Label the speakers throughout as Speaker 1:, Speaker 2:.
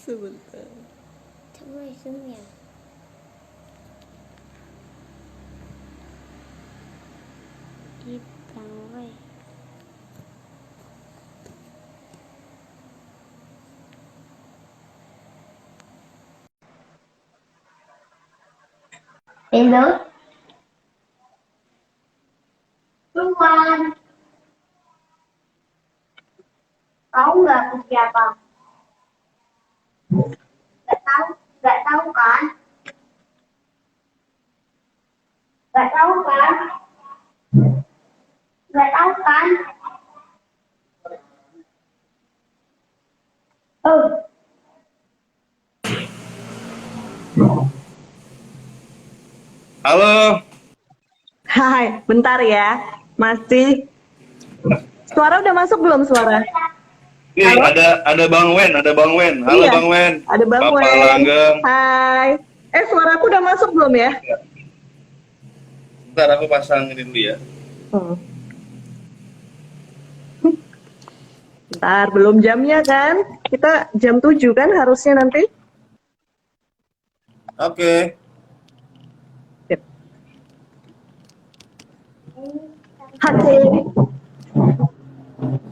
Speaker 1: Sebentar.
Speaker 2: ทำไมซึ่งเนี่ย Keep going. Hello. Tuan. Tahu nggak aku siapa? Nggak tahu kan? Nggak tahu kan? Nggak tahu kan? Oh.
Speaker 3: Halo.
Speaker 1: Hai, bentar ya. Masih. Suara udah masuk belum suara?
Speaker 3: Nih,
Speaker 1: Halo?
Speaker 3: ada Bang Wen, ada Bang Wen. Halo
Speaker 1: Iya,
Speaker 3: Bang Wen.
Speaker 1: ada Bang
Speaker 3: Bapak
Speaker 1: Wen.
Speaker 3: Langgeng.
Speaker 1: Hai. Suaraku udah masuk belum ya?
Speaker 3: Bentar aku pasang ini dulu ya.
Speaker 1: Bentar, belum jamnya kan? Kita jam 7 kan harusnya nanti?
Speaker 3: Oke.
Speaker 1: Sip. Oke.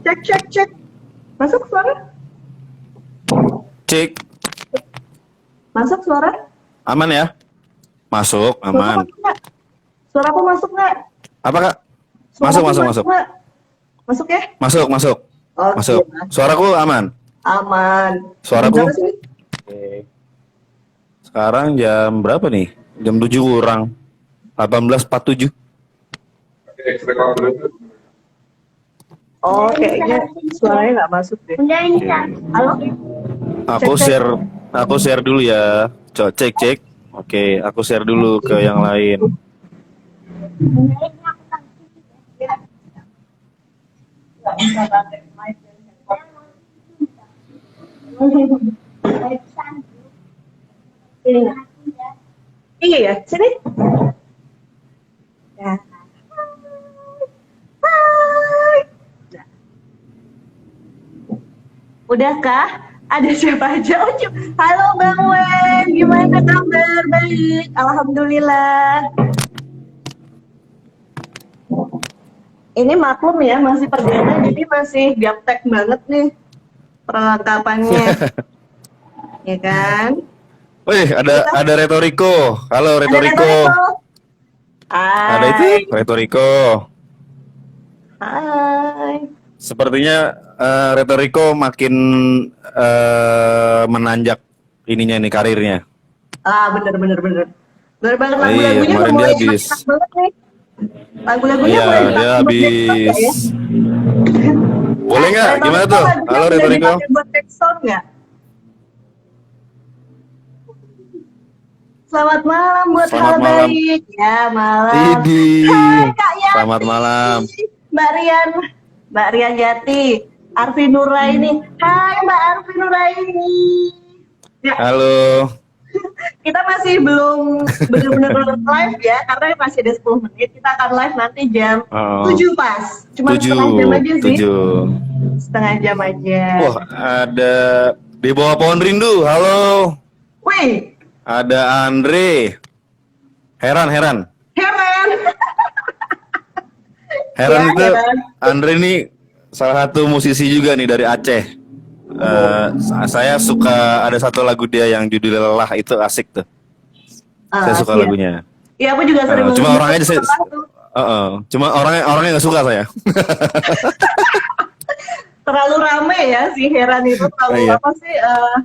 Speaker 1: Cek, cek, cek. Masuk suara?
Speaker 3: Cek.
Speaker 1: Masuk suara?
Speaker 3: Aman ya? Masuk, aman.
Speaker 1: Suaraku masuk nggak?
Speaker 3: Apa Kak?
Speaker 1: Suaraku
Speaker 3: Masuk.
Speaker 1: nggak? Masuk ya?
Speaker 3: Masuk.
Speaker 1: Oke.
Speaker 3: Masuk. Suaraku aman.
Speaker 1: Aman.
Speaker 3: Suaraku?
Speaker 1: Jam berapa sih?
Speaker 3: Oke. Sekarang jam berapa nih? Jam 7 kurang 18.47.
Speaker 1: Oh, kayaknya suaranya nggak masuk deh.
Speaker 2: Udah ini kan?
Speaker 1: Halo?
Speaker 3: Aku share dulu ya. Coba cek. Oke, aku share dulu ke yang lain.
Speaker 1: Iya ya, sini. Ya. Hai. Udahkah? Ada siapa aja? Oh, halo Bang Wen, gimana kabar? Baik, alhamdulillah. Ini maklum ya, masih perdana, jadi masih gaptek banget nih perlengkapannya. Ya kan?
Speaker 3: Wih, ada Retoriko. Halo Retoriko. Ada itu Retoriko.
Speaker 1: Hai.
Speaker 3: Sepertinya Retoriko makin menanjak ininya nih karirnya.
Speaker 1: Bener. Bener banget
Speaker 3: Iya,
Speaker 1: lagu-lagunya
Speaker 3: kemarin dia
Speaker 1: mulai
Speaker 3: habis.
Speaker 1: enak banget nih. Lagu-lagunya
Speaker 3: Iya,
Speaker 1: mulai
Speaker 3: dia
Speaker 1: dipakai buat
Speaker 3: habis.
Speaker 1: TikTok ya?
Speaker 3: Boleh nggak? Gimana tuh?
Speaker 1: lagunya
Speaker 3: Halo
Speaker 1: udah
Speaker 3: Retoriko.
Speaker 1: dipakai buat TikTok nggak? Selamat malam buat
Speaker 3: Selamat
Speaker 1: hal
Speaker 3: malam.
Speaker 1: baik. Ya, malam.
Speaker 3: Idi.
Speaker 1: Hai Kak Yati.
Speaker 3: Selamat malam.
Speaker 1: Mbak Rian Yati. Arfi Nuraini. Hai Mbak Arfi Nuraini. Ya,
Speaker 3: Halo.
Speaker 1: kita masih belum benar-benar live ya, karena masih ada 10 menit. Kita akan live nanti jam 7 pas. Cuma
Speaker 3: 7.
Speaker 1: setengah jam aja sih.
Speaker 3: 7.
Speaker 1: Setengah jam aja.
Speaker 3: Wah, ada di bawah pohon rindu. Halo.
Speaker 1: Wih,
Speaker 3: Ada Andre. Heran.
Speaker 1: Heran.
Speaker 3: Heran
Speaker 1: Ya,
Speaker 3: itu
Speaker 1: Heran.
Speaker 3: Andre ini salah satu musisi juga nih dari Aceh. Saya suka ada satu lagu dia yang judulnya Lelah, itu asik tuh. Saya suka
Speaker 1: Iya.
Speaker 3: lagunya.
Speaker 1: Iya, aku juga sering
Speaker 3: Cuma
Speaker 1: dengar
Speaker 3: orangnya saya,
Speaker 1: tuh.
Speaker 3: cuma orangnya nggak suka saya.
Speaker 1: Terlalu rame ya si Heran itu, terlalu
Speaker 3: Iya.
Speaker 1: apa sih?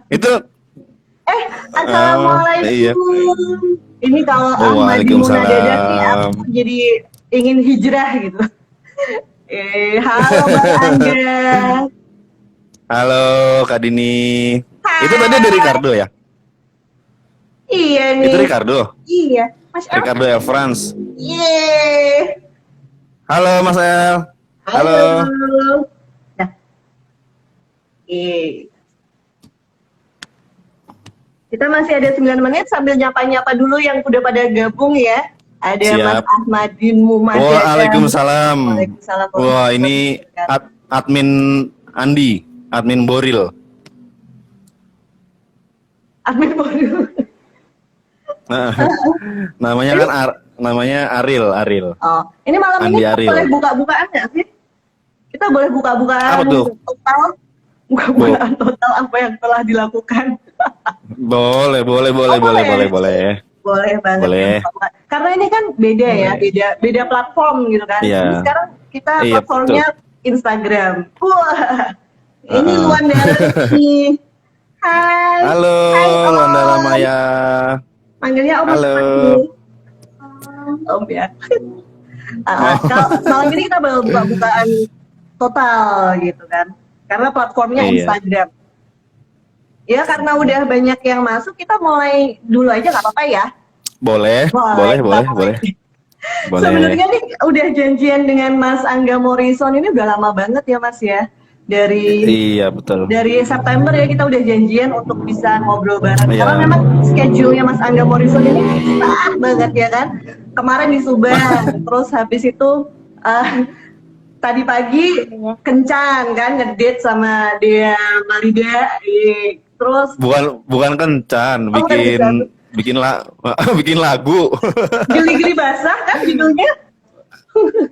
Speaker 3: Itu
Speaker 1: Assalamualaikum.
Speaker 3: iya.
Speaker 1: Ini kalau Ahmad
Speaker 3: Waalaikumsalam.
Speaker 1: Munadadaki aku jadi ingin hijrah gitu. Halo Bang Angga.
Speaker 3: Halo Kak Dini.
Speaker 1: Hai.
Speaker 3: Itu tadi dari Ricardo ya?
Speaker 1: Iya nih.
Speaker 3: Itu Ricardo.
Speaker 1: Iya. Mas El.
Speaker 3: Ricardo El France.
Speaker 1: Yeay.
Speaker 3: Halo Mas El. Halo.
Speaker 1: Nah. Kita masih ada 9 menit sambil nyapa-nyapa dulu yang udah pada gabung ya. Ada
Speaker 3: Siap.
Speaker 1: Mas Ahmadin Mumadada.
Speaker 3: Waalaikumsalam.
Speaker 1: Waalaikumsalam.
Speaker 3: Wah, ini admin Andi, admin Boril.
Speaker 1: admin baru.
Speaker 3: Namanya kan namanya Aril.
Speaker 1: Oh, ini malam
Speaker 3: Andi
Speaker 1: ini kita
Speaker 3: Ariel.
Speaker 1: boleh buka-bukaan nggak sih? Kita boleh buka-bukaan
Speaker 3: Apa tuh?
Speaker 1: total, buka-bukaan total apa yang telah dilakukan.
Speaker 3: Boleh.
Speaker 1: Boleh banget.
Speaker 3: Boleh.
Speaker 1: Ya, karena ini kan beda ya, beda platform gitu kan.
Speaker 3: Iya.
Speaker 1: Ini sekarang kita
Speaker 3: Iya,
Speaker 1: platformnya Instagram. Wah, ini Luan nih. Hai.
Speaker 3: Halo,
Speaker 1: Hai, Om.
Speaker 3: Landala Maya.
Speaker 1: Manggilnya Om.
Speaker 3: Halo.
Speaker 1: Om ya. Kalau malam ini kita baru buka-bukaan total gitu kan. Karena platformnya
Speaker 3: Iya.
Speaker 1: Instagram. Ya karena udah banyak yang masuk, kita mulai dulu aja nggak apa-apa ya.
Speaker 3: Boleh.
Speaker 1: Sebenarnya nih udah janjian dengan Mas Angga Morrison ini udah lama banget ya Mas ya.
Speaker 3: Iya, betul.
Speaker 1: Dari September ya kita udah janjian untuk bisa ngobrol bareng.
Speaker 3: Iya.
Speaker 1: Karena memang schedule-nya Mas Angga Morrison ini susah banget ya kan. Kemarin di Subang, terus habis itu tadi pagi kencan kan ngedate sama Dea Malida, terus
Speaker 3: Bukan kencan, bikin lagu.
Speaker 1: Geli-geli basah kan judulnya.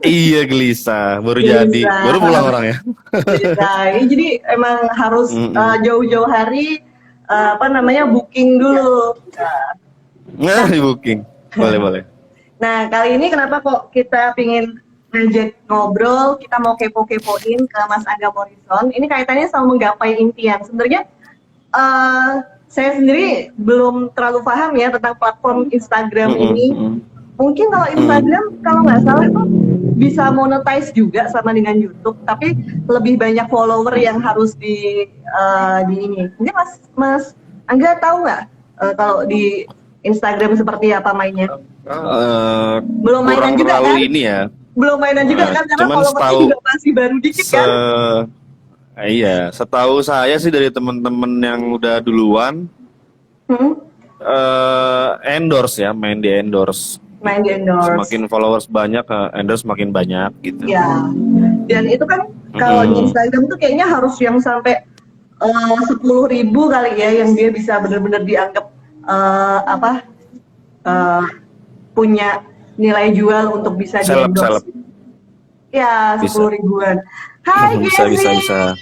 Speaker 3: Iya, gelisah, baru
Speaker 1: Gelisah.
Speaker 3: jadi, baru pulang orangnya.
Speaker 1: Nah, jadi emang harus jauh-jauh hari booking dulu.
Speaker 3: Nah, di booking. Boleh.
Speaker 1: Nah, kali ini kenapa kok kita pingin ngajak ngobrol, kita mau kepo-kepoin ke Mas Angga Morrison. Ini kaitannya sama menggapai impian. Sebenarnya saya sendiri belum terlalu paham ya tentang platform Instagram ini. Mungkin kalau Instagram kalau nggak salah tuh bisa monetize juga sama dengan YouTube, tapi lebih banyak follower yang harus di ini. Mungkin Mas Angga tahu nggak kalau di Instagram seperti apa mainnya? Belum mainan juga kan?
Speaker 3: Ini ya.
Speaker 1: Belum mainan juga kan karena
Speaker 3: Cuman
Speaker 1: followernya juga masih baru dikit kan?
Speaker 3: Iya, setahu saya sih dari teman-teman yang udah duluan endorse ya, main di endorse. Semakin followers banyak, endorse makin banyak gitu.
Speaker 1: Ya, dan itu kan kalau di Instagram tuh kayaknya harus yang sampai 10.000 kali ya, yang dia bisa benar-benar dianggap punya nilai jual untuk bisa di-endorse. Ya, 10.000-an. Hai Gesin.
Speaker 3: Bisa.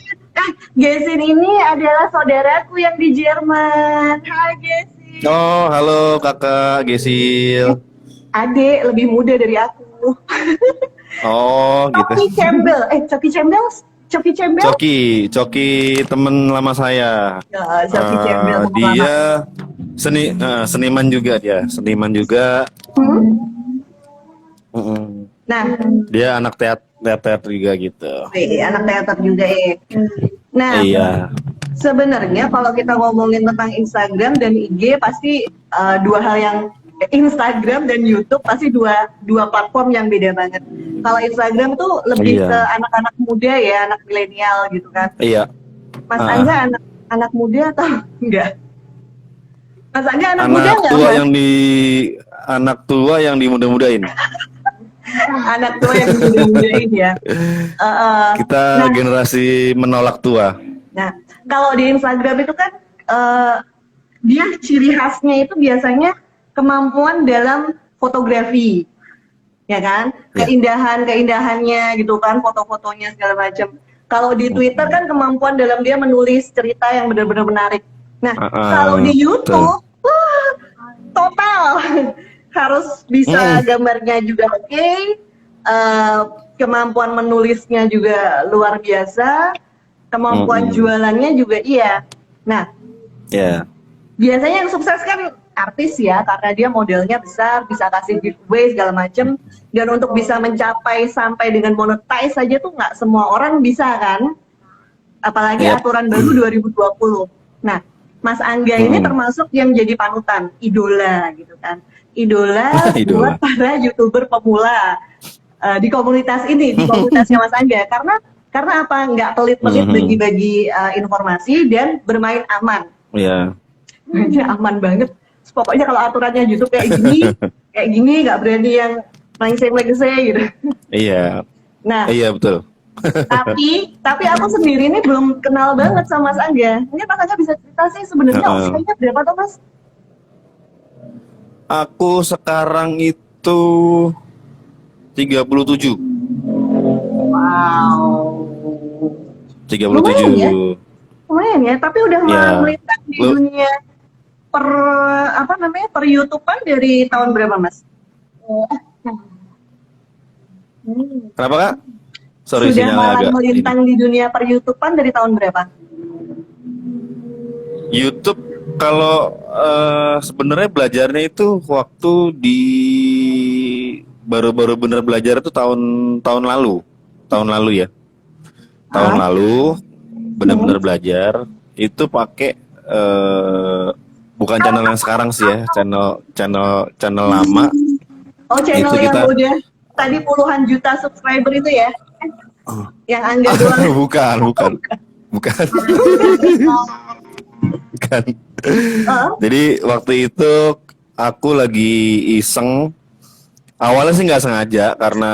Speaker 1: Gesin ini adalah saudaraku yang di Jerman. Hai Gesin.
Speaker 3: Oh, halo kakak Gesil.
Speaker 1: Adek lebih muda dari aku.
Speaker 3: Oh, gitu.
Speaker 1: Coki Cembel.
Speaker 3: Coki temen lama saya.
Speaker 1: Ya, Coki Cembel.
Speaker 3: Dia seniman juga dia,
Speaker 1: Nah,
Speaker 3: dia anak teater juga gitu.
Speaker 1: Anak teater juga ya. Nah,
Speaker 3: iya.
Speaker 1: Sebenarnya kalau kita ngomongin tentang Instagram dan IG pasti dua hal yang Instagram dan YouTube pasti dua platform yang beda banget. Kalau Instagram tuh lebih ke anak-anak muda ya, anak milenial gitu kan.
Speaker 3: Iya.
Speaker 1: Mas Angga anak muda atau enggak? Mas Angga anak muda enggak?
Speaker 3: Anak tua yang dimuda-mudain.
Speaker 1: Anak tua yang dimuda-mudain ya.
Speaker 3: Kita generasi menolak tua.
Speaker 1: Nah, kalau di Instagram itu kan dia ciri khasnya itu biasanya kemampuan dalam fotografi, ya kan? Keindahannya gitu kan, foto-fotonya segala macam. Kalau di Twitter kan kemampuan dalam dia menulis cerita yang benar-benar menarik. Nah, kalau di YouTube, total harus bisa gambarnya juga oke, kemampuan menulisnya juga luar biasa, kemampuan jualannya juga iya. Nah, biasanya yang sukses kan artis ya, karena dia modelnya besar, bisa kasih giveaway segala macem, dan untuk bisa mencapai sampai dengan monetize saja tuh nggak semua orang bisa kan, apalagi aturan baru 2020. Nah, Mas Angga ini termasuk yang jadi panutan, idola gitu kan, idola buat para YouTuber pemula di komunitas ini, di komunitasnya Mas Angga, karena apa? Nggak pelit-pelit bagi-bagi informasi dan bermain aman.
Speaker 3: Iya.
Speaker 1: Aman banget. Pokoknya kalau aturannya YouTube kayak gini nggak berani yang lengse gitu.
Speaker 3: Iya.
Speaker 1: Nah,
Speaker 3: iya betul.
Speaker 1: Tapi aku sendiri ini belum kenal banget sama Mas Angga. Mungkin Mas Angga bisa cerita sih sebenarnya usianya berapa tuh Mas?
Speaker 3: Aku sekarang itu 37.
Speaker 1: Wow.
Speaker 3: 37.
Speaker 1: Lumayan ya, tapi udah melintang di dunia per YouTubean dari tahun berapa Mas?
Speaker 3: Kenapa Kak? Sorry,
Speaker 1: sudah mulai
Speaker 3: agak
Speaker 1: melintang di dunia per YouTubean dari tahun berapa?
Speaker 3: YouTube kalau sebenarnya belajarnya itu waktu di baru-baru bener belajar itu tahun lalu ya. Tahun lalu benar-benar belajar itu pakai bukan channel yang sekarang sih ya, channel lama.
Speaker 1: Oh, channel itu yang udah tadi puluhan juta subscriber itu ya? Yang Angga doang.
Speaker 3: bukan. Bukan. Jadi waktu itu aku lagi iseng. Awalnya sih nggak sengaja karena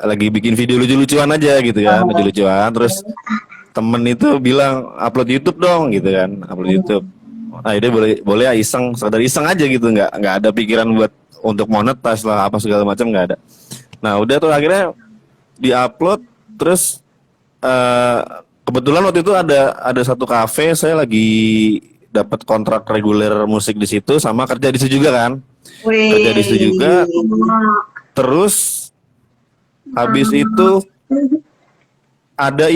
Speaker 3: lagi bikin video lucu-lucuan aja gitu kan, lucu-lucuan. Terus temen itu bilang upload YouTube dong gitu kan, upload YouTube. Nah, dia boleh iseng, sekedar iseng aja gitu, nggak ada pikiran buat untuk monetize lah apa segala macam, nggak ada. Nah udah tuh akhirnya diupload, terus kebetulan waktu itu ada satu kafe, saya lagi dapat kontrak reguler musik di situ, sama kerja di situ juga kan. Kerja di situ juga. Terus habis itu ada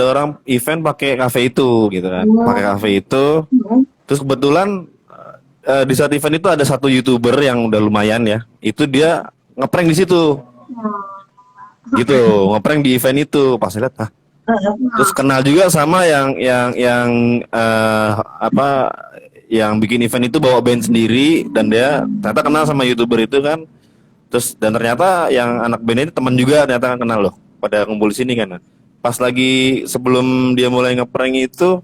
Speaker 3: orang event pakai kafe itu gitu kan, pakai kafe itu. Terus kebetulan di saat event itu ada satu YouTuber yang udah lumayan ya, itu dia ngeprank di situ. Gitu, ngeprank di event itu. Pas lihat terus kenal juga sama yang bikin event itu, bawa band sendiri, dan dia ternyata kenal sama YouTuber itu kan. Terus dan ternyata yang anak band ini teman juga, ternyata kan kenal loh, pada ngumpul di sini kan. Pas lagi sebelum dia mulai ngeprank itu,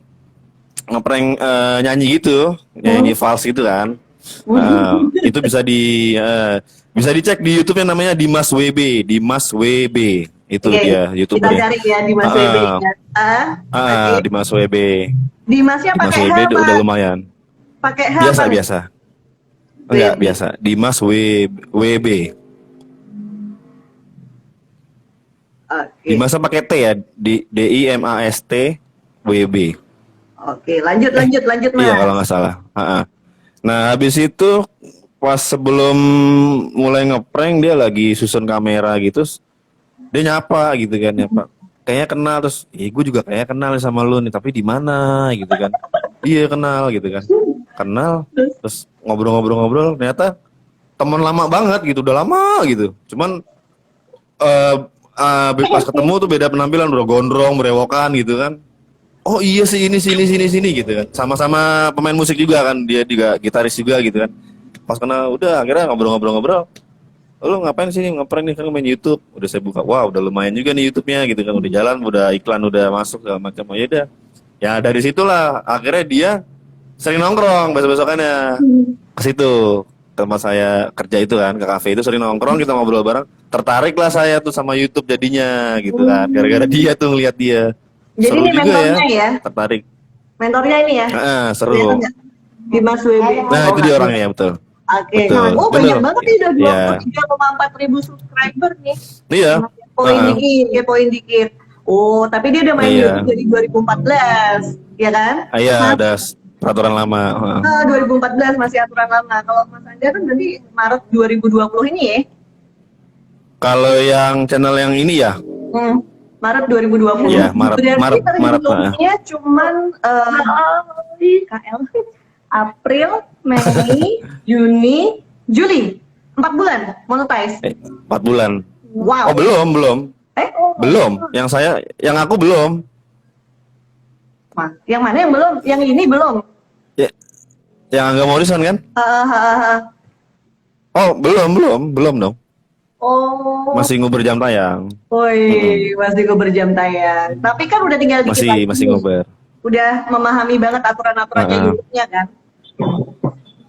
Speaker 3: nyanyi gitu, nyanyi vals gitu kan. Itu bisa dicek di YouTube yang namanya Dimas WB. Itu dia YouTuber.
Speaker 1: Kita cari ya Dimas WB.
Speaker 3: Dimas WB.
Speaker 1: Dimasnya pakai H,
Speaker 3: udah lumayan.
Speaker 1: Pakai H.
Speaker 3: Biasa. Enggak, biasa. Dimas WB. Dimasnya pakai T ya, DIMAST WB.
Speaker 1: Oke, lanjut Mas.
Speaker 3: Iya kalau nggak salah. Nah habis itu pas sebelum mulai ngeprank, dia lagi susun kamera gitu, dia nyapa gitu kan, kayaknya kenal. Terus gue juga kayaknya kenal sama lu nih, tapi di mana gitu kan. Iya kenal gitu kan, terus ngobrol, ternyata teman lama banget gitu, udah lama gitu. Cuman pas ketemu tuh beda penampilan, udah gondrong, berewokan gitu kan. Oh iya sih, ini sini gitu kan. Sama-sama pemain musik juga kan, dia juga gitaris juga gitu kan. Pas kenal udah akhirnya ngobrol. Lu ngapain sini ngeprank nih, kan main YouTube. Udah saya buka, wah udah lumayan juga nih YouTube-nya gitu kan, udah jalan, udah iklan udah masuk segala macam. Ya udah. Ya dari situlah akhirnya dia sering nongkrong besok-besokannya ke situ, tempat saya kerja itu kan, ke kafe itu sering nongkrong, kita ngobrol bareng. Tertarik lah saya tuh sama YouTube jadinya gitu kan, gara-gara dia tuh ngeliat dia.
Speaker 1: Jadi
Speaker 3: seru
Speaker 1: ini
Speaker 3: juga
Speaker 1: mentornya ya?
Speaker 3: Tertarik.
Speaker 1: Mentornya ini ya?
Speaker 3: Seru.
Speaker 1: Dimas WB.
Speaker 3: Nah itu dia orangnya ya, betul.
Speaker 1: Oke. Oh banyak banget nih, udah 23,4 ribu subscriber nih.
Speaker 3: Iya.
Speaker 1: Kepoin dikit. Oh, tapi dia udah main YouTube dari 2014, ya kan?
Speaker 3: Iya, ada peraturan lama.
Speaker 1: 2014 masih aturan lama. Kalau Mas Anda kan berarti Maret 2020 ini ya?
Speaker 3: Kalau yang channel yang ini ya?
Speaker 1: Maret 2020.
Speaker 3: Iya, Maret.
Speaker 1: Berarti cuman KL, April, Mei, Juni, Juli. 4 bulan monetize.
Speaker 3: 4 bulan.
Speaker 1: Wow.
Speaker 3: Oh, belum. Belum. Yang aku belum.
Speaker 1: Yang mana yang belum? Yang ini belum.
Speaker 3: Ya, yang Angga Morrison kan? Oh, belum dong.
Speaker 1: Oh.
Speaker 3: Masih nguber jam tayang.
Speaker 1: Masih nguber jam tayang. Tapi kan udah tinggal dikit lagi.
Speaker 3: Masih nguber.
Speaker 1: Udah memahami banget aturan-aturannya YouTube-nya kan?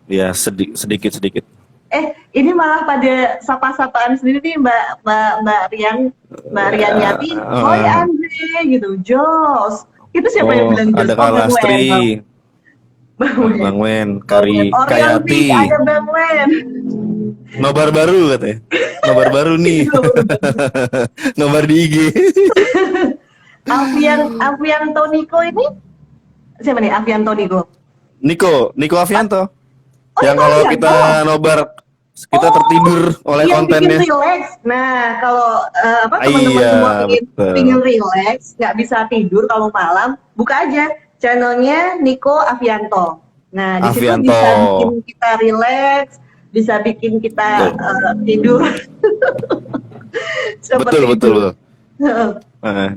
Speaker 3: Ya, sedikit.
Speaker 1: Ini malah pada sapa-sapaan sendiri nih Mbak Rian Yati. Hoi Andre gitu, Jos. Itu siapa yang bilang Jos?
Speaker 3: Ada Kak Lastri, Bang Wen, Kayati.
Speaker 1: Ada Bang Wen.
Speaker 3: Nobar baru katanya. Nobar baru nih. Nobar di IG.
Speaker 1: Avian Toniko ini siapa nih? Avian Toniko.
Speaker 3: Niko Avianto.
Speaker 1: Oh,
Speaker 3: yang kalau kita nobar kita tertidur oleh kontennya.
Speaker 1: Bikin relax. Nah, kalau teman-teman semua ingin relax, nggak bisa tidur kalau malam, buka aja channelnya Niko Avianto. Nah, di situ bisa bikin kita relax, bisa bikin kita tidur.
Speaker 3: Betul.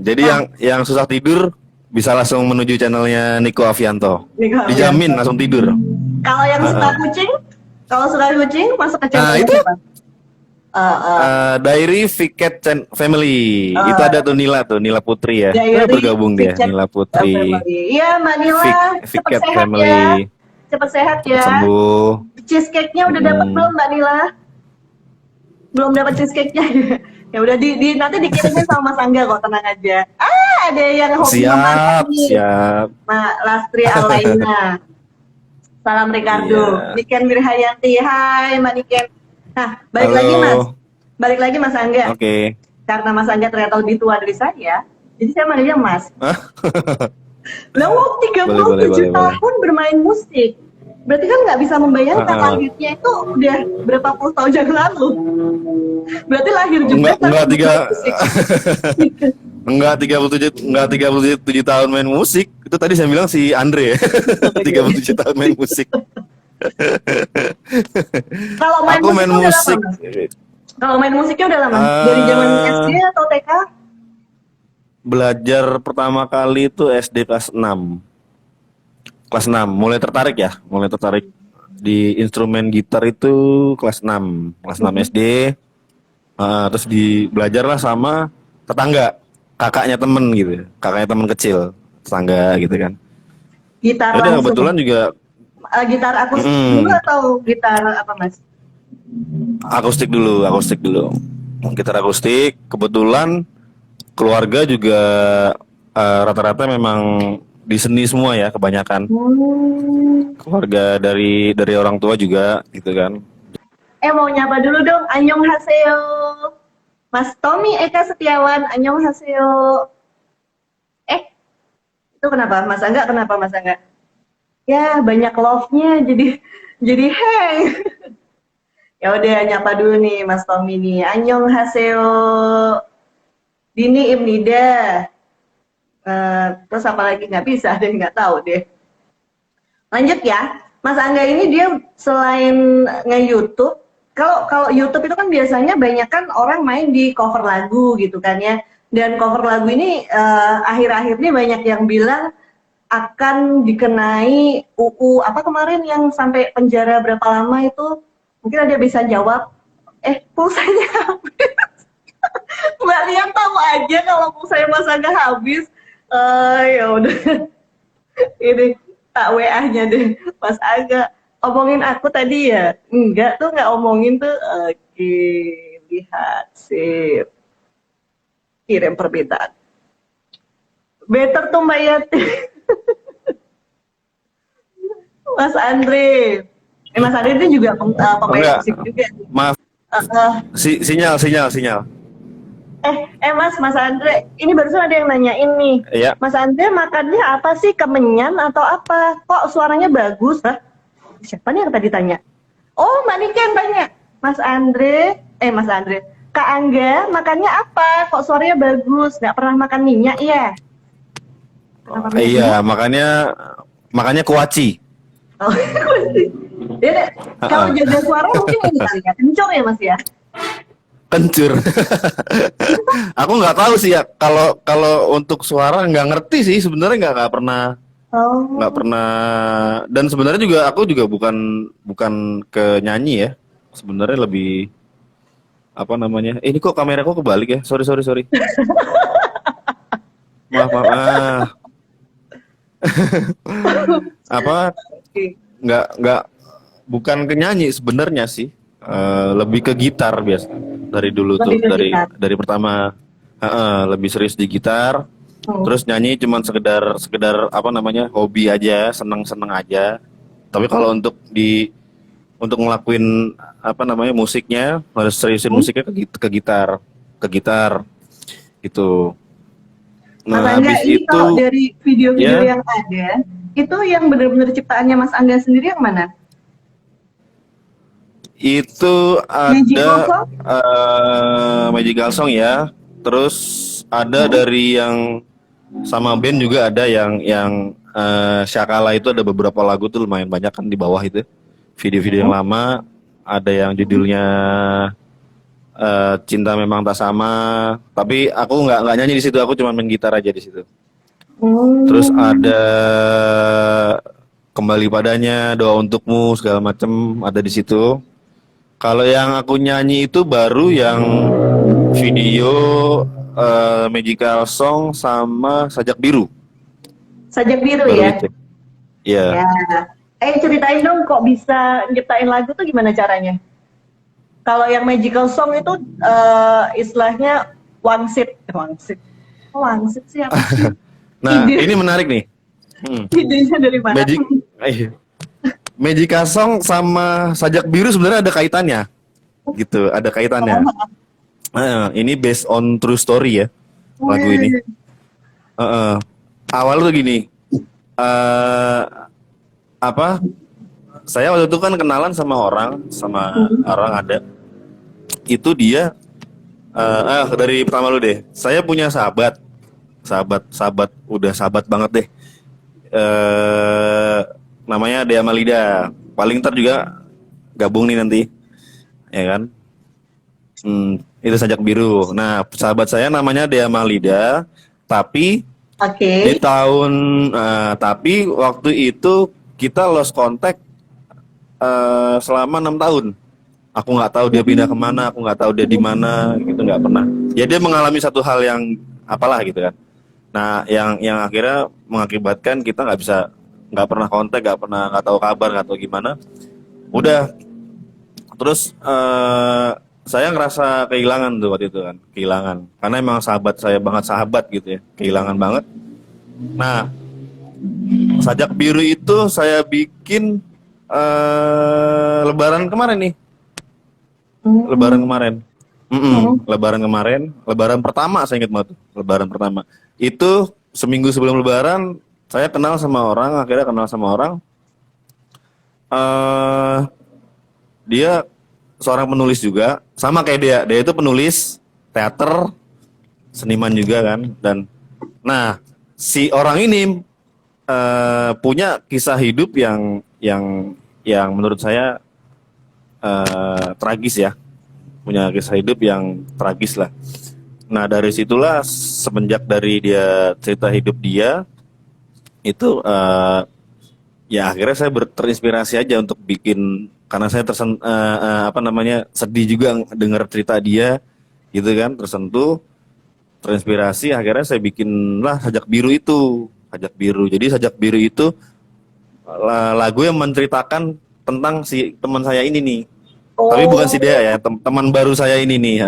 Speaker 3: Jadi yang susah tidur bisa langsung menuju channelnya Niko Avianto. Dijamin langsung tidur.
Speaker 1: Kalau yang suka kucing, masuk ke channel
Speaker 3: itu
Speaker 1: apa?
Speaker 3: Diary Vicat Family. Itu ada tuh Nila Putri ya. Bergabung dia, Nila Putri.
Speaker 1: Iya, Mbak Nila.
Speaker 3: Vicat Family.
Speaker 1: Cepat sehat ya.
Speaker 3: Sembuh.
Speaker 1: Cheesecake-nya udah dapat belum, Mbak Nila? Belum dapat cheesecake-nya. Ya udah nanti dikirimin sama Mas Angga kok, tenang aja. Ada yang hobi memasak nih.
Speaker 3: Siap.
Speaker 1: Mbak Lastri Alaina. Salam Ricardo. Niken Wirhayanti. Hai Mbak Niken. Nah, balik lagi Mas Angga.
Speaker 3: Oke.
Speaker 1: Karena Mas Angga ternyata lebih tua dari saya, jadi saya manggilnya Mas. Lah, 37 tahun bermain musik. Berarti kan nggak bisa membayangkan lahirnya itu udah berapa puluh tahun yang lalu. Berarti lahir juga
Speaker 3: enggak 37 tahun main musik. Itu tadi saya bilang si Andre ya. 37 tahun main musik.
Speaker 1: Kalau main musik. Kalau main musiknya udah lama? Dari zaman SD atau TK?
Speaker 3: Belajar pertama kali itu SD kelas 6. Kelas 6, mulai tertarik di instrumen gitar itu kelas 6 SD. Terus belajarlah sama tetangga, kakaknya temen kecil, tetangga gitu kan.
Speaker 1: Gitar
Speaker 3: langsung? Kebetulan juga
Speaker 1: gitar akustik dulu atau gitar apa Mas?
Speaker 3: Akustik dulu. Gitar akustik, kebetulan keluarga juga rata-rata memang di seni semua ya, kebanyakan. Keluarga dari orang tua juga gitu kan.
Speaker 1: Mau nyapa dulu dong. Annyeonghaseyo. Mas Tommy Eka Setiawan, annyeonghaseyo. Itu kenapa Mas Angga? Ya, banyak love-nya jadi hang. Ya udah nyapa dulu nih Mas Tommy nih. Annyeonghaseyo. Dini Ibnida. Terus apa lagi nggak bisa deh, nggak tahu deh. Lanjut ya, Mas Angga ini dia selain nge-YouTube, kalau YouTube itu kan biasanya banyak kan orang main di cover lagu gitu kan ya. Dan cover lagu ini akhir-akhir ini banyak yang bilang akan dikenai UU apa kemarin yang sampai penjara berapa lama itu? Mungkin ada bisa jawab. Pulsanya habis. Mbak Lian tahu aja kalau pulsanya Mas Angga habis. Ya udah. Ini tak WA-nya deh Mas Angga. Omongin aku tadi ya? Enggak omongin tuh. Oke, lihat sip. Kirim permintaan. Better tuh Mbak Yati. Mas Andre. Mas Andre itu juga pemain musik juga.
Speaker 3: Maaf. Sinyal.
Speaker 1: Mas Andre, ini barusan ada yang nanyain nih.
Speaker 3: Iya.
Speaker 1: Mas Andre makannya apa sih? Kemenyan atau apa? Kok suaranya bagus? Hah? Siapa nih yang tadi tanya? Oh, Mbak Niken tanya. Mas Andre, Kak Angga makannya apa? Kok suaranya bagus? Nggak pernah makan minyak ya?
Speaker 3: Iya, makanya kuaci.
Speaker 1: Oh, kalau jaga suara mungkin ini kali ya, kencur ya Mas ya?
Speaker 3: Kencur. Aku nggak tahu sih ya, kalau untuk suara nggak ngerti sih, sebenarnya nggak pernah. Nggak pernah, dan sebenarnya juga aku juga bukan ke nyanyi ya, sebenarnya lebih apa namanya, ini kok kameraku kebalik ya, sorry maaf. Apa nggak bukan ke nyanyi sebenarnya sih, lebih ke gitar biasa dari dulu tuh,
Speaker 1: Lebih ke
Speaker 3: dari
Speaker 1: gitar.
Speaker 3: pertama lebih serius di gitar. Terus nyanyi cuman sekedar apa namanya, hobi aja, seneng-seneng aja. Tapi kalau untuk ngelakuin apa namanya, musiknya harus seriusin musiknya ke gitar gitu.
Speaker 1: Mas
Speaker 3: Nah,
Speaker 1: Angga,
Speaker 3: habis
Speaker 1: ini
Speaker 3: itu
Speaker 1: kalau dari video-video
Speaker 3: ya
Speaker 1: yang ada, itu yang benar-benar ciptaannya Mas Angga sendiri yang mana?
Speaker 3: itu
Speaker 1: Magical
Speaker 3: ada
Speaker 1: Song?
Speaker 3: Magical Song ya. Terus ada dari yang sama band juga, ada yang Syakala itu ada beberapa lagu tuh lumayan banyak kan di bawah itu. Video-video yang lama, ada yang judulnya Cinta Memang Tak Sama, tapi aku nggak nyanyi di situ, aku cuma main gitar aja di situ. Terus
Speaker 1: Hmm.
Speaker 3: ada Kembali Padanya, Doa Untukmu, segala macem ada di situ. Kalau yang aku nyanyi itu baru yang video Magical Song sama Sajak Biru,
Speaker 1: Sajak Biru
Speaker 3: baru
Speaker 1: ya?
Speaker 3: itu. Iya.
Speaker 1: Ya. Ceritain dong kok bisa nyiptain lagu tuh gimana caranya? Kalau yang Magical Song itu istilahnya wangsit. Oh, wangsit sih apa sih?
Speaker 3: Nah, ini menarik nih.
Speaker 1: Idenya dari mana?
Speaker 3: Magic, Magical Song sama Sajak Biru sebenarnya ada kaitannya, gitu, ada kaitannya. Ini based on true story ya, lagu ini. Awal tuh gini, apa? Saya waktu itu kan kenalan sama orang ada. Itu dia, dari pertama lu deh. Saya punya sahabat, udah sahabat banget deh. Namanya Dea Malida. Paling ntar juga gabung nih nanti, ya kan? Itu Sajak Biru. Nah, sahabat saya namanya Dea Malida, tapi di tahun, tapi waktu itu kita lost contact selama 6 tahun. Aku nggak tahu dia pindah kemana, aku nggak tahu dia di mana, gitu, nggak pernah. Ya dia mengalami satu hal yang apalah gitu kan. Nah, yang akhirnya mengakibatkan kita nggak pernah kontak, nggak tahu kabar, nggak tahu gimana. Udah, terus saya ngerasa kehilangan tuh waktu itu kan, kehilangan. Karena emang sahabat saya banget, sahabat gitu ya, kehilangan banget. Nah, Sajak Biru itu saya bikin Lebaran kemarin nih. Lebaran kemarin. Lebaran pertama saya ingat banget tuh. Lebaran pertama. Itu seminggu sebelum Lebaran saya kenal sama orang, akhirnya kenal sama orang. Dia seorang penulis juga, sama kayak dia. Dia itu penulis teater, seniman juga kan. Dan nah, si orang ini punya kisah hidup yang menurut saya tragis ya, punya kisah hidup yang tragis lah. Nah dari situlah, semenjak dari dia cerita hidup dia itu, ya akhirnya saya terinspirasi aja untuk bikin, karena saya sedih juga dengar cerita dia gitu kan, tersentuh, terinspirasi, akhirnya saya bikin lah Sajak Biru itu. Sajak Biru. Jadi Sajak Biru itu lagu yang menceritakan tentang si teman saya ini nih. Tapi bukan si dia ya, teman baru saya ini nih.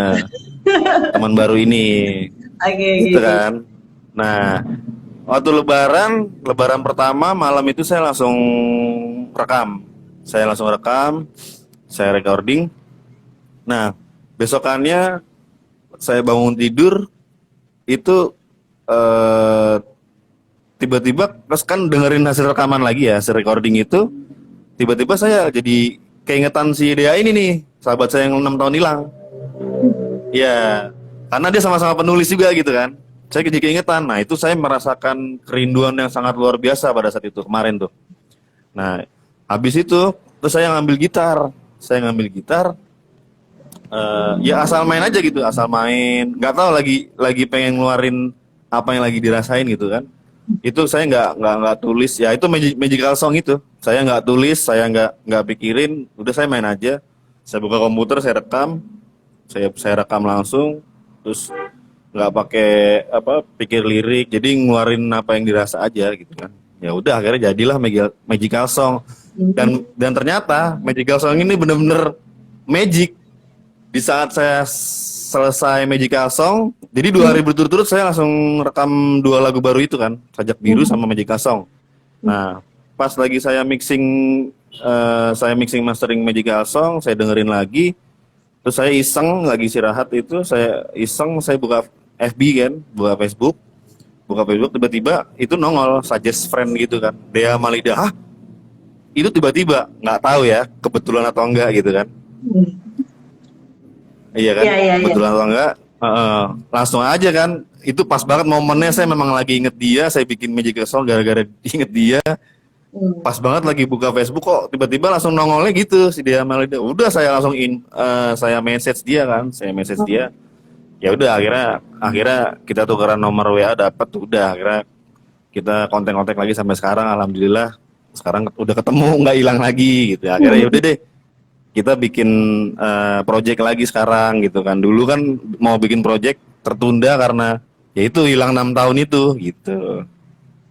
Speaker 3: Teman baru ini. Gitu kan. Nah, waktu Lebaran pertama malam itu saya langsung rekam. Saya recording. Nah, besokannya saya bangun tidur itu tiba-tiba pas kan dengerin hasil rekaman lagi ya, hasil recording itu, tiba-tiba saya jadi keingetan si Dea ini nih, sahabat saya yang 6 tahun hilang. Ya, karena dia sama-sama penulis juga gitu kan. Saya jadi keingetan. Nah, itu saya merasakan kerinduan yang sangat luar biasa pada saat itu, kemarin tuh. Nah, habis itu terus saya ngambil gitar. Ya asal main aja gitu, asal main. Nggak tahu lagi pengen ngeluarin apa yang lagi dirasain gitu kan. Itu saya nggak tulis ya, itu Magical Song itu saya nggak tulis, saya nggak pikirin, udah saya main aja. Saya buka komputer, saya rekam langsung, terus nggak pakai pikir lirik, jadi ngeluarin apa yang dirasa aja gitu kan. Ya udah, akhirnya jadilah Magical Song. Dan ternyata Magical Song ini bener-bener Magic. Di saat saya selesai Magical Song, jadi 2 hari berturut-turut saya langsung rekam 2 lagu baru itu kan, Sajak Biru sama Magical Song. Nah, pas lagi saya mixing mastering Magical Song, saya dengerin lagi, terus saya iseng lagi istirahat itu, saya buka FB kan, buka Facebook, tiba-tiba itu nongol suggest friend gitu kan, Dea Malida. Itu tiba-tiba, nggak tahu ya kebetulan atau enggak gitu kan. Iya kan, kebetulan atau enggak, langsung aja kan, itu pas banget momennya, saya memang lagi inget dia, saya bikin Magical Song gara-gara inget dia, pas banget lagi buka Facebook kok tiba-tiba langsung nongolnya gitu, si Dea Malida. Udah saya langsung saya message dia kan, dia, ya udah akhirnya kita tukeran nomor WA, dapat, udah akhirnya kita kontak-kontak lagi sampai sekarang, alhamdulillah sekarang udah ketemu, nggak hilang lagi gitu. Akhirnya ya udah deh, kita bikin project lagi sekarang gitu kan. Dulu kan mau bikin project tertunda karena ya itu hilang 6 tahun itu gitu.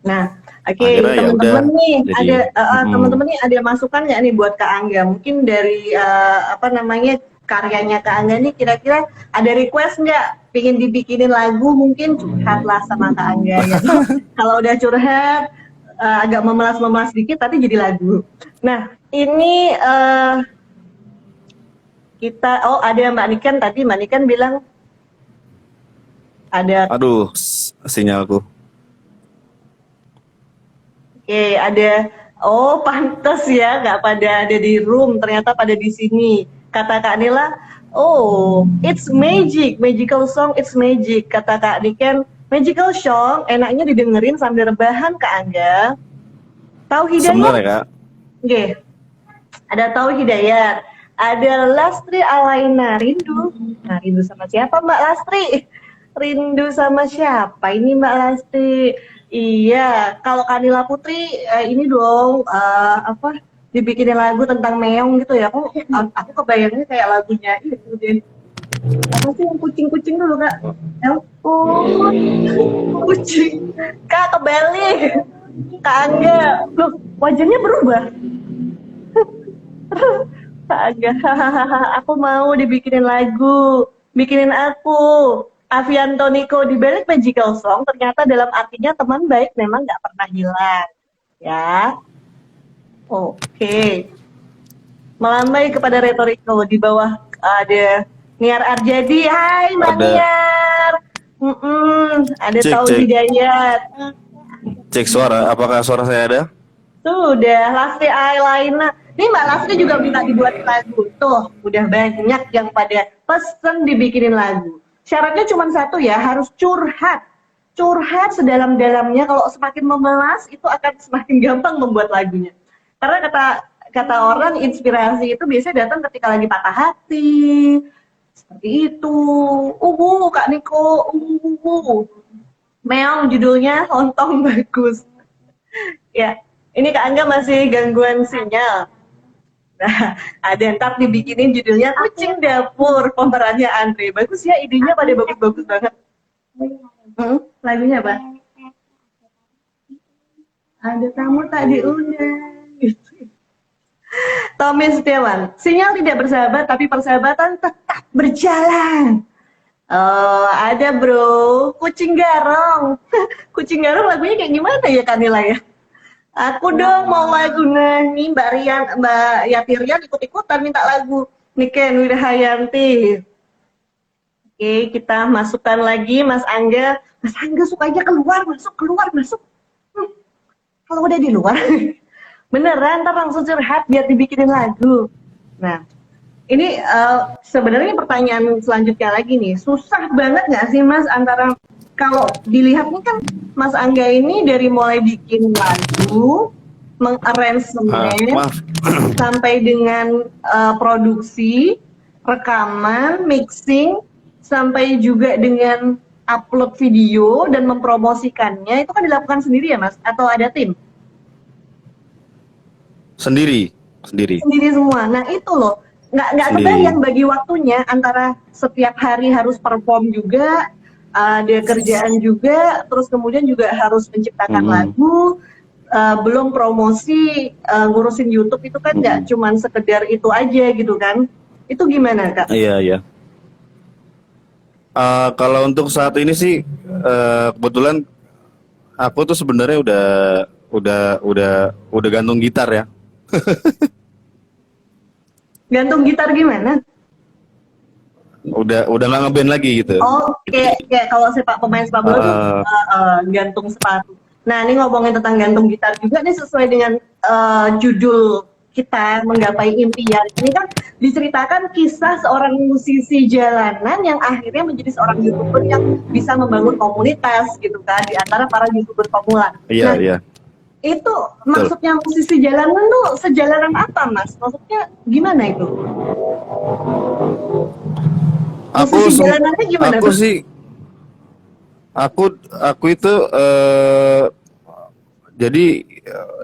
Speaker 1: Nah, oke, teman-teman nih ada teman-teman nih ada masukan nggak nih buat Kak Angga? Mungkin dari karyanya Kak Angga nih, kira-kira ada request nggak? Pengen dibikinin lagu, mungkin curhatlah sama Kak Angga ya. Kalau udah curhat agak memelas sedikit, tapi jadi lagu. Nah, ini ada Mbak Niken tadi. Mbak Niken bilang ada.
Speaker 3: Aduh, sinyalku.
Speaker 1: Oke, ada. Oh, pantas ya, nggak pada ada di room, ternyata pada di sini. Kata Kak Nila, oh, it's magic, magical song, it's magic. Kata Kak Niken, magical song, enaknya didengerin sambil rebahan, Kak Angga. Tahu Hidayat?
Speaker 3: Sebenarnya, Kak.
Speaker 1: Oke, ada Tahu Hidayat. Ada Lastri Alaina, Rindu. Nah, rindu sama siapa Mbak Lastri? Rindu sama siapa ini Mbak Lastri? Iya, kalau Kanila Putri ini dong dibikinin lagu tentang meong gitu ya. Aku kebayangnya kayak lagunya itu deh. Apa sih yang kucing-kucing dulu Kak? Kucing. Kak kebalik. Kak Angga, loh wajahnya berubah. Kak Angga, aku mau dibikinin lagu, bikinin aku. Avianto Niko, di balik magical song ternyata dalam artinya teman baik memang nggak pernah hilang, ya. Oke. Melambai kepada Retoriko, di bawah ada Niar Arjadi. Hai Mbak Niar. Ada Tahu Hidayat.
Speaker 3: Cek suara, apakah suara saya ada?
Speaker 1: Sudah, Lastri Eyeliner. Nih Mbak Lastri juga minta dibuat lagu. Tuh, udah banyak yang pada pesen dibikinin lagu. Syaratnya cuma satu ya, harus curhat. Curhat sedalam-dalamnya. Kalau semakin memelas, itu akan semakin gampang membuat lagunya. Karena kata orang, inspirasi itu biasanya datang ketika lagi patah hati. Seperti itu. Kak Niko. Meong judulnya, lontong bagus. Ya, ini Kak Angga masih gangguan sinyal. Nah, ada ntar dibikinin judulnya Kucing Dapur, pemerannya Andre. Bagus ya, idenya pada bagus-bagus banget. Lagunya apa? Ada tamu tak diundang. Tommy Setiawan, sinyal tidak bersahabat, tapi persahabatan tetap berjalan. Ada bro, Kucing Garong. Kucing Garong lagunya kayak gimana ya Kanila ya? Aku dong mau lagu nih Mbak Yati Rian ikut-ikutan minta lagu Niken Widahayanti. Oke, kita masukkan lagi Mas Angga. Mas Angga sukanya keluar masuk. Kalau udah di luar, beneran ntar langsung curhat biar dibikinin lagu. Nah, ini sebenarnya pertanyaan selanjutnya lagi nih, susah banget nggak sih Mas antara kalau dilihat nih kan Mas Angga ini dari mulai bikin lagu, mengaransemen, sampai dengan produksi, rekaman, mixing, sampai juga dengan upload video dan mempromosikannya, itu kan dilakukan sendiri ya Mas? Atau ada tim? Sendiri semua. Nah itu loh, nggak kebayang bagi waktunya antara setiap hari harus perform juga, ada kerjaan juga, terus kemudian juga harus menciptakan lagu, belum promosi, ngurusin YouTube itu kan nggak cuman sekedar itu aja gitu kan. Itu gimana, Kak?
Speaker 3: Iya, iya. Kalau untuk saat ini sih kebetulan aku tuh sebenarnya udah gantung gitar ya.
Speaker 1: Gantung gitar gimana?
Speaker 3: Udah nggak ngeband lagi gitu.
Speaker 1: Oh, kayak kalau pemain sepak bola tuh gantung sepatu. Nah, ini ngomongin tentang gantung gitar juga nih sesuai dengan judul kita menggapai impian. Ini kan diceritakan kisah seorang musisi jalanan yang akhirnya menjadi seorang YouTuber yang bisa membangun komunitas gitu kan di antara para YouTuber pemula.
Speaker 3: Iya,
Speaker 1: nah,
Speaker 3: iya.
Speaker 1: Itu maksudnya musisi jalanan tuh sejalanan apa, Mas? Maksudnya gimana itu? Musisi jalanannya gimana?
Speaker 3: Aku itu jadi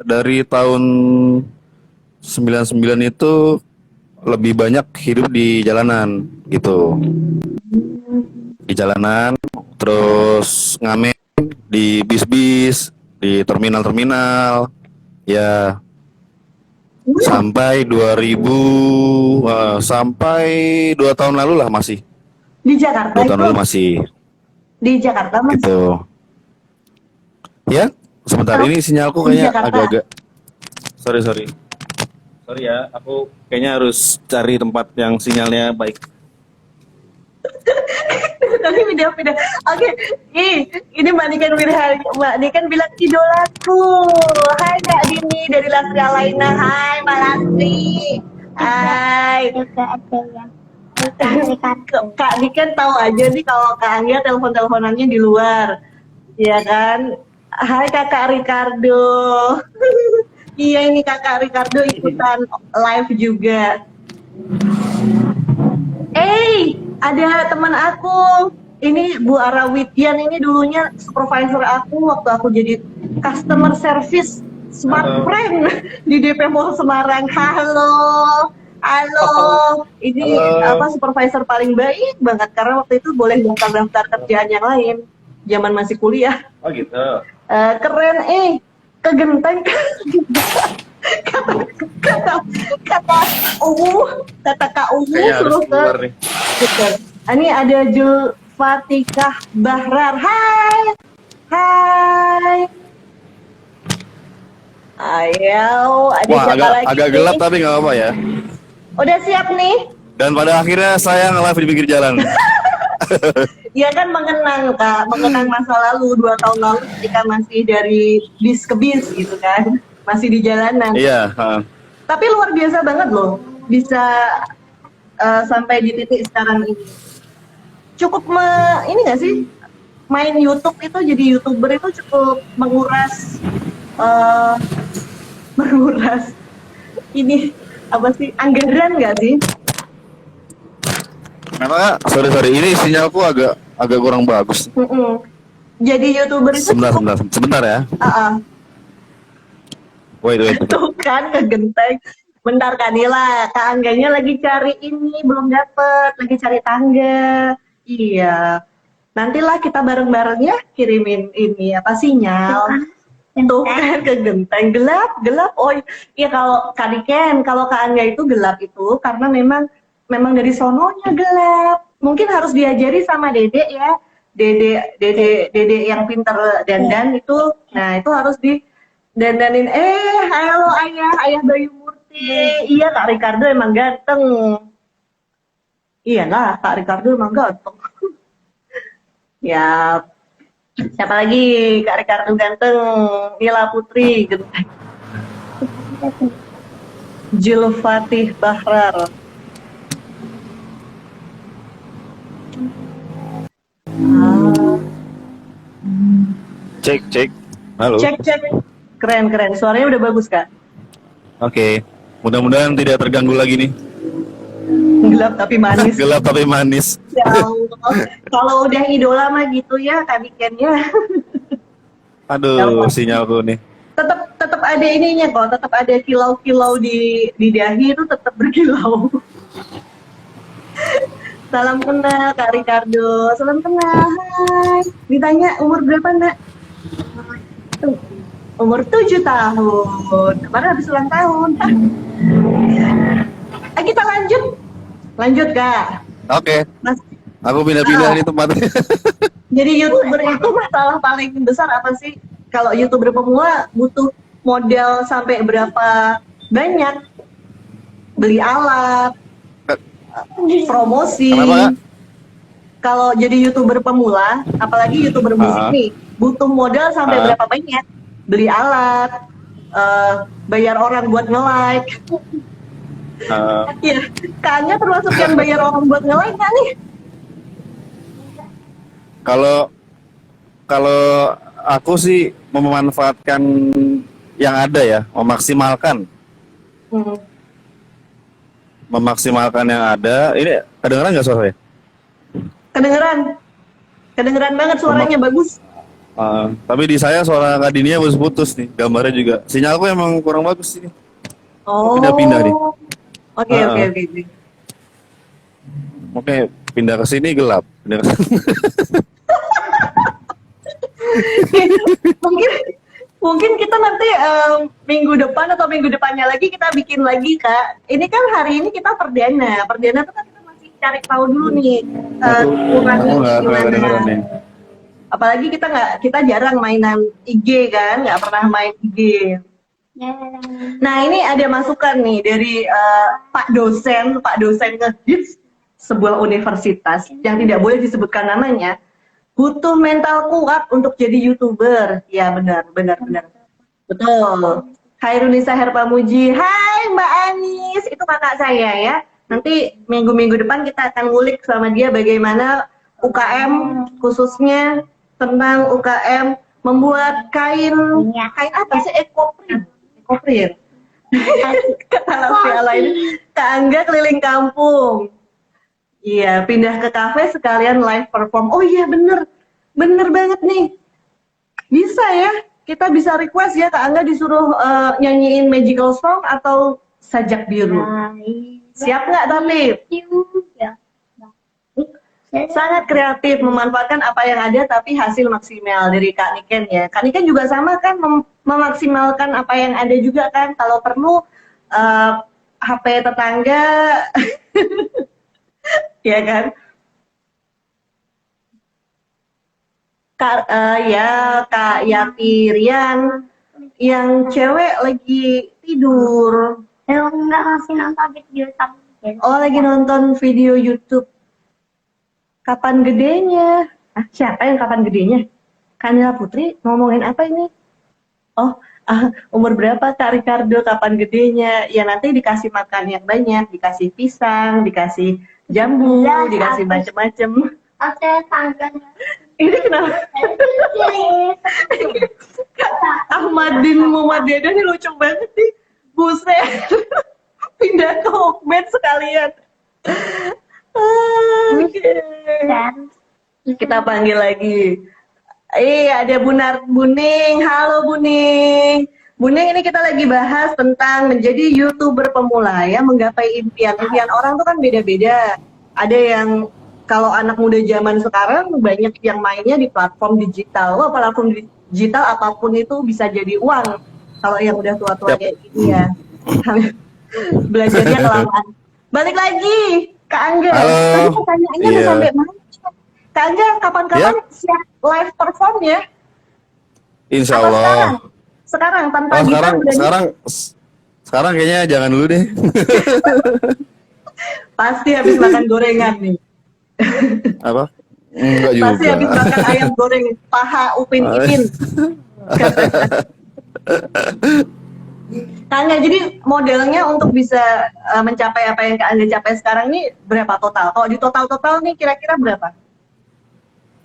Speaker 3: dari tahun 99 itu lebih banyak hidup di jalanan gitu. Di jalanan, terus ngamen di bis-bis, di terminal-terminal, ya sampai 2000 sampai 2 tahun lalu lah masih.
Speaker 1: Di Jakarta
Speaker 3: 2 tahun lalu masih.
Speaker 1: Di Jakarta Mas?
Speaker 3: Gitu. Ya, sebentar ini sinyalku kayaknya agak-agak. Sorry ya, aku kayaknya harus cari tempat yang sinyalnya baik.
Speaker 1: Tapi pindah. Oke, ini Mbak Niken bilang idolaku. Hai Kak Dini dari Lastri Alaina. Hai Mbak Lastri. Hai. Kak Niken tahu aja nih kalau Kak Anggia telepon-teleponannya di luar. Iya kan? Hai Kakak Ricardo. Iya, ini Kakak Ricardo ikutan live juga. Ada teman aku. Ini Bu Arawitian, ini dulunya supervisor aku waktu aku jadi customer service Smart Friend di DP Mall Semarang. Halo. Ini supervisor paling baik banget karena waktu itu boleh daftar kerjaan yang lain. Zaman masih kuliah.
Speaker 3: Oh gitu.
Speaker 1: Keren, kegenteng. kata Kak Ungu suruh ke gitu. Ini ada Julfatikah Bahrar. Hai. Ayo, ada siapa lagi?
Speaker 3: Agak gelap tapi nggak apa-apa ya.
Speaker 1: Udah siap nih?
Speaker 3: Dan pada akhirnya saya nge-live di pinggir jalan.
Speaker 1: Ya kan mengenang masa lalu 2 tahun lalu ketika masih dari bis ke bis gitu kan, masih di jalanan.
Speaker 3: Iya.
Speaker 1: Tapi luar biasa banget loh, bisa sampai di titik sekarang ini. Cukup ini nggak sih, main YouTube itu jadi YouTuber itu cukup menguras ini apa sih, anggaran nggak sih?
Speaker 3: Karena sorry ini sinyalku agak kurang bagus.
Speaker 1: Jadi YouTuber itu
Speaker 3: sebentar ya. Wait.
Speaker 1: Tuh kan kegenteng. Bentar Kanila, Kak Angganya lagi cari ini belum dapet, lagi cari tangga. Iya. Nantilah kita bareng-bareng ya kirimin ini sinyal. Tuh kan kegenteng, gelap. Oh iya, kalau Kak Niken, kalau Kak Angga itu gelap itu karena memang dari sononya gelap. Mungkin harus diajari sama Dede ya. Dede yang pinter dandan itu. Nah, itu harus didandanin. Halo ayah Bayu Murti. Iya, Kak Ricardo emang ganteng. Iyalah, Kak Ricardo emang ganteng. Ya. Siapa lagi? Kak Ricardo ganteng. Nila Putri ganteng. Julfatih Bahrar.
Speaker 3: Cek. Halo.
Speaker 1: Cek. Keren. Suaranya udah bagus, Kak.
Speaker 3: Oke. Mudah-mudahan tidak terganggu lagi nih.
Speaker 1: Gelap tapi manis. Ya Allah. Kalau udah idola mah gitu ya, Kak Nikennya.
Speaker 3: Aduh, sinyalku nih.
Speaker 1: Tetap ada ininya kok, tetap ada kilau-kilau di dahi itu tetap berkilau. Salam kenal Kak Ricardo. Salam kenal. Hai. Ditanya umur berapa, Nak? Umur 7 tahun. Kemarin habis ulang tahun. Kita lanjut. Lanjut Kak.
Speaker 3: Oke.
Speaker 1: Mas,
Speaker 3: Aku pindah-pindah nih tempatnya.
Speaker 1: jadi YouTuber itu masalah paling besar apa sih? Kalau YouTuber pemula butuh modal sampai berapa banyak? Beli alat, promosi.
Speaker 3: Kenapa, Kak?
Speaker 1: Kalau jadi YouTuber pemula, apalagi YouTuber musik nih, butuh modal sampai berapa banyak? Beli alat, bayar orang buat nge-like. Iya, Kayaknya termasuk yang bayar orang buat nge-like kan nih?
Speaker 3: Kalau aku sih memanfaatkan yang ada ya, memaksimalkan yang ada. Ini kedengeran nggak suaranya?
Speaker 1: Kedengeran banget suaranya bagus.
Speaker 3: Tapi di saya suara Kak Dinia putus nih, gambarnya juga. Sinyalku emang kurang bagus ini.
Speaker 1: Oh.
Speaker 3: Pindah-pindah nih.
Speaker 1: Oke.
Speaker 3: Pindah ke sini gelap.
Speaker 1: mungkin kita nanti minggu depan atau minggu depannya lagi kita bikin lagi Kak. Ini kan hari ini kita perdana tuh kan kita masih cari tahu dulu nih gimana. Apalagi kita jarang mainan IG kan, nggak pernah main IG. Nah ini ada masukan nih dari Pak dosen ngehits sebuah universitas yang tidak boleh disebutkan namanya. Butuh mental kuat untuk jadi YouTuber. Ya benar. Betul. Hai Runisa Herpamuji. Hai Mbak Anis. Itu kakak saya ya. Nanti minggu-minggu depan kita akan ngulik sama dia bagaimana UKM khususnya tentang UKM membuat kain apa sih? Ekoprint. Kata lain. Kak Angga keliling kampung. Iya, pindah ke kafe sekalian live perform. Oh iya, bener banget nih. Bisa ya, kita bisa request ya Kak Angga disuruh nyanyiin magical song atau sajak biru. Siap nggak tapi? Sangat kreatif, memanfaatkan apa yang ada tapi hasil maksimal dari Kak Niken ya. Kak Niken juga sama kan, memaksimalkan apa yang ada juga kan. Kalau perlu HP tetangga. Ya kan? Kak Yati Rian yang cewek lagi tidur.
Speaker 2: Enggak masih nonton video YouTube.
Speaker 1: Oh, lagi nonton video YouTube. Kapan gedenya? Siapa yang kapan gedenya? Kanila Putri ngomongin apa ini? Oh, umur berapa Kak Ricardo kapan gedenya? Ya nanti dikasih makan yang banyak, dikasih pisang, dikasih jambu, dikasih macem-macem.
Speaker 2: Oke, tangganya.
Speaker 1: Ini kenapa? Ahmadin Muhammadiyah ini lucu banget nih. Buset. Pindah ke Hokmed sekalian. Oke. Kita panggil lagi. Ada Buning. Halo Buning. Buning, ini kita lagi bahas tentang menjadi YouTuber pemula ya, menggapai impian. Impian orang tuh kan beda-beda. Ada yang kalau anak muda zaman sekarang banyak yang mainnya di platform digital. Wah, platform digital apapun itu bisa jadi uang. Kalau yang udah tua-tua kayak gini ya. Belajarnya kelamaan. Balik lagi, Kak Angga. Tadi pertanyaannya udah sampai mana? Kak Angga, kapan-kapan siap live perform ya?
Speaker 3: Insya Allah.
Speaker 1: Sekarang tanpa gitar
Speaker 3: sekarang kayaknya jangan dulu deh.
Speaker 1: Pasti habis makan gorengan nih.
Speaker 3: Apa? Enggak juga.
Speaker 1: Pasti habis makan ayam goreng paha Upin Ipin. Kak Angga, jadi modelnya untuk bisa mencapai apa yang Kak Angga capai sekarang ini berapa total? Kalau di total nih kira-kira berapa?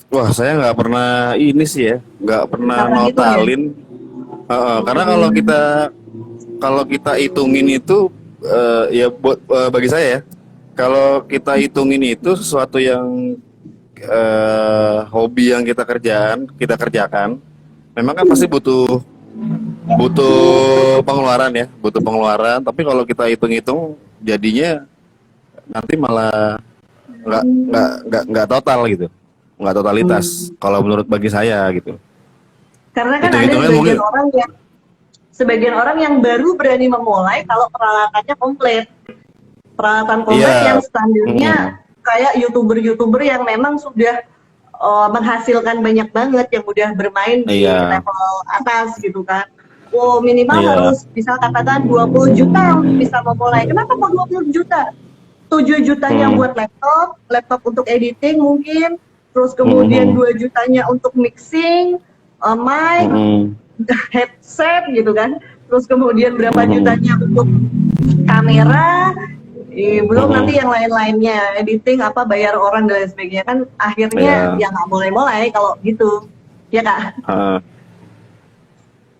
Speaker 3: Wah, saya nggak pernah ini sih ya, nggak pernah notalin. Gitu ya? Karena kalau kita hitungin itu ya buat bagi saya ya, kalau kita hitungin itu sesuatu yang hobi yang kita kerjakan, memang kan pasti butuh pengeluaran ya, Tapi kalau kita hitung-hitung, jadinya nanti malah nggak total gitu, nggak totalitas. Kalau menurut bagi saya gitu.
Speaker 1: Karena kan ada sebagian orang yang baru berani memulai kalau peralatannya komplit. peralatan combat yang standarnya kayak youtuber yang memang sudah menghasilkan banyak banget, yang udah bermain di level atas gitu kan. Minimal harus bisa katakan 20 juta untuk bisa memulai. Kenapa kok 20 juta? 7 jutanya buat laptop untuk editing mungkin, terus kemudian 2 jutanya untuk mixing, mic, headset gitu kan, terus kemudian berapa jutanya untuk kamera, belum nanti yang lain-lainnya, editing apa, bayar orang dan lain sebagainya kan, akhirnya ya nggak mulai-mulai kalau gitu, ya Kak?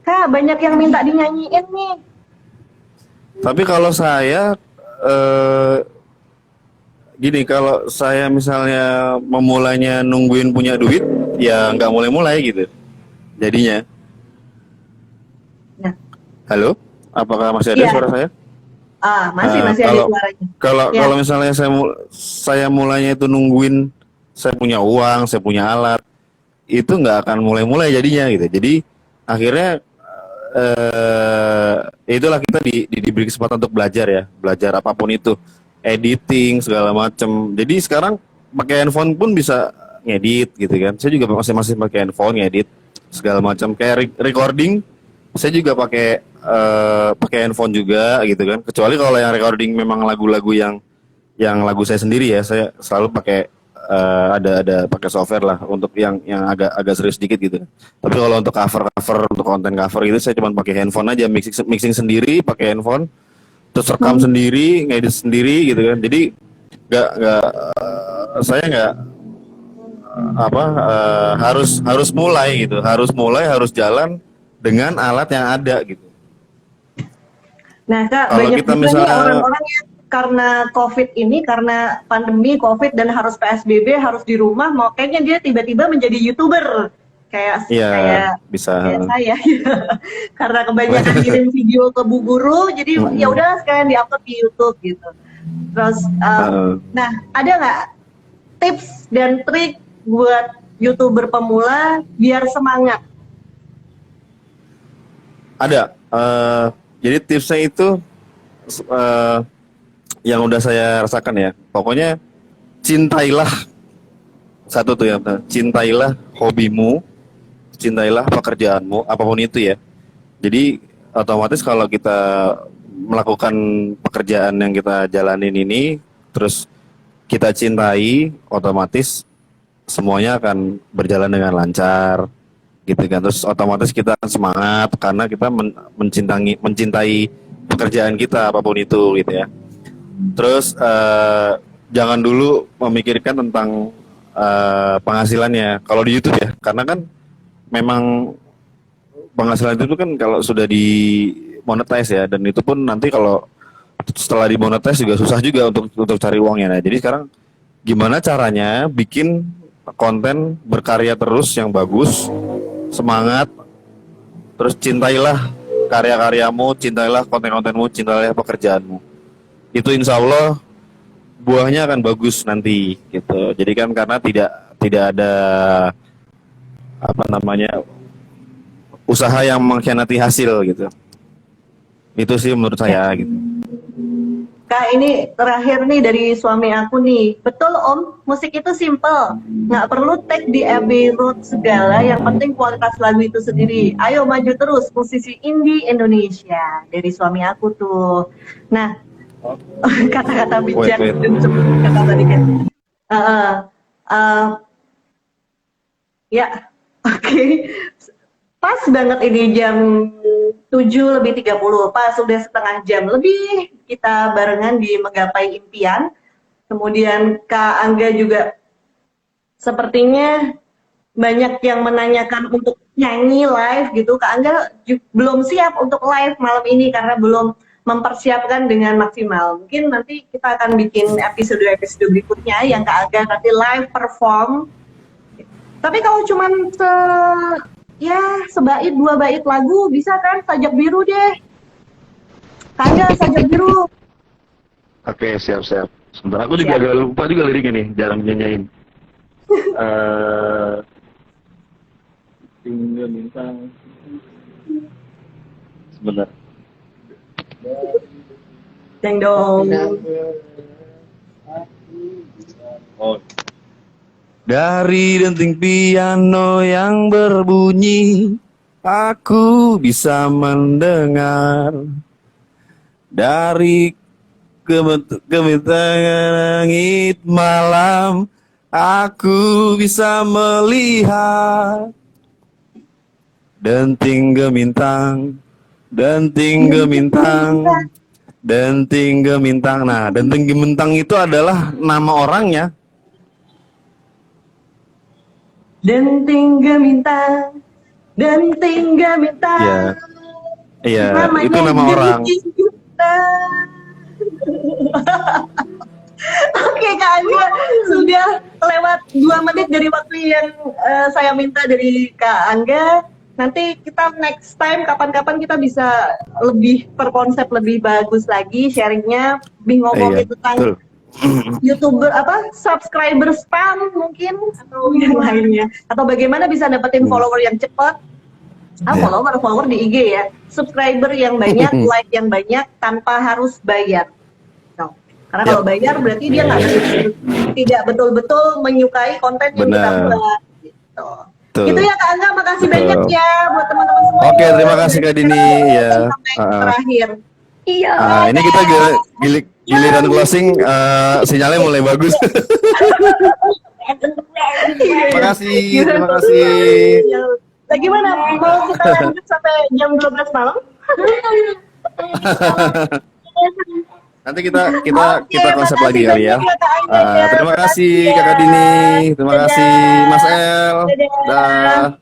Speaker 1: Kak, banyak yang minta dinyanyiin nih.
Speaker 3: Tapi kalau saya gini, kalau saya misalnya memulainya nungguin punya duit, ya nggak mulai-mulai gitu jadinya. Halo, apakah masih ada suara saya?
Speaker 1: Masih ada suaranya.
Speaker 3: Kalau misalnya saya mulainya itu nungguin saya punya uang, saya punya alat, itu nggak akan mulai-mulai jadinya gitu. Jadi akhirnya itulah kita diberi kesempatan untuk belajar apapun itu, editing segala macam. Jadi sekarang pakai handphone pun bisa ngedit gitu kan. Saya juga masih pakai handphone ngedit segala macam, kayak recording. Saya juga pakai handphone juga gitu kan. Kecuali kalau yang recording memang lagu-lagu yang lagu saya sendiri ya, saya selalu pakai ada pakai software lah untuk yang agak serius sedikit gitu. Tapi kalau untuk cover untuk konten cover itu saya cuma pakai handphone aja, mixing sendiri pakai handphone, terus rekam sendiri, ngedit sendiri gitu kan. Jadi saya nggak harus mulai gitu, harus jalan dengan alat yang ada gitu.
Speaker 1: Nah Kak, kalau banyak juga nih orang-orang yang karena COVID ini, karena pandemi COVID dan harus PSBB, harus di rumah, mau kayaknya dia tiba-tiba menjadi YouTuber kayak
Speaker 3: bisa.
Speaker 1: Kayak saya karena kebanyakan kirim video ke Bu Guru, jadi ya udah sekalian diupload di YouTube gitu. Terus nah, ada nggak tips dan trik buat YouTuber pemula biar semangat?
Speaker 3: Ada. Jadi tipsnya itu yang udah saya rasakan ya. Pokoknya cintailah satu tuh ya, cintailah hobimu, cintailah pekerjaanmu, apapun itu ya. Jadi otomatis kalau kita melakukan pekerjaan yang kita jalanin ini, terus kita cintai, otomatis semuanya akan berjalan dengan lancar, gitu kan. Terus otomatis kita akan semangat karena kita mencintai pekerjaan kita apapun itu gitu ya. Terus jangan dulu memikirkan tentang penghasilannya kalau di YouTube ya, karena kan memang penghasilan itu kan kalau sudah di monetize ya, dan itu pun nanti kalau setelah di monetize juga susah juga untuk cari uangnya. Nah, jadi sekarang gimana caranya bikin konten berkarya terus yang bagus, semangat, terus cintailah karya-karyamu, cintailah konten-kontenmu, cintailah pekerjaanmu. Itu insya Allah buahnya akan bagus nanti gitu. Jadi kan karena tidak ada usaha yang mengkhianati hasil gitu. Itu sih menurut saya gitu.
Speaker 1: Kak, ini terakhir nih dari suami aku nih. Betul Om, musik itu simple, nggak perlu tag di Abbey Road segala, yang penting kualitas lagu itu sendiri. Ayo maju terus, musisi indie Indonesia. Dari suami aku tuh. Nah, kata-kata bijak dan kata tadi kan. Ya, oke. Pas banget ini jam 7:30, pas sudah setengah jam lebih kita barengan di Menggapai Impian. Kemudian Kak Angga juga sepertinya banyak yang menanyakan untuk nyanyi live gitu. Kak Angga belum siap untuk live malam ini karena belum mempersiapkan dengan maksimal. Mungkin nanti kita akan bikin episode berikutnya yang Kak Angga nanti live perform. Tapi kalau cuman sebait 2 bait lagu bisa kan, Sajak Biru deh. Kak Angga, Sajak Biru.
Speaker 3: Oke, siap. Sebentar, aku juga agak lupa juga liriknya nih, jarang nyanyain. Tinggal bintang. Sebentar.
Speaker 1: Deng dong.
Speaker 3: Dari denting piano yang berbunyi, aku bisa mendengar. Dari kementangan langit malam, aku bisa melihat. Denting gemintang, denting gemintang, denting gemintang. Nah, denting gemintang itu adalah nama orangnya.
Speaker 1: Denting gemintang, denting gemintang.
Speaker 3: Iya,
Speaker 1: Namanya
Speaker 3: itu nama orang.
Speaker 1: Denting gemintang. Oke Kak Angga, sudah lewat 2 menit dari waktu yang saya minta dari Kak Angga. Nanti kita next time kapan-kapan kita bisa lebih berkonsep lebih bagus lagi sharingnya, lebih ngomongin tentang
Speaker 3: betul.
Speaker 1: YouTuber subscriber spam mungkin atau yang lainnya, atau bagaimana bisa dapetin follower yang cepat. Follower di IG ya, subscriber yang banyak, like yang banyak tanpa harus bayar. Karena kalau bayar berarti dia tidak betul-betul menyukai konten yang kita buat. Gitu. Itu ya Kak Angga, makasih banyak ya buat teman-teman semua.
Speaker 3: Oke, terima kasih Kak Dini ya.
Speaker 1: Terakhir. Iya.
Speaker 3: Ini kita giliran closing, sinyalnya mulai bagus. Terima kasih.
Speaker 1: Gimana? Mau kita lanjut sampai jam 12 malam?
Speaker 3: Nanti kita konsep lagi kali ya. Terima kasih Kakak Dini, terima kasih Mas El. Dah.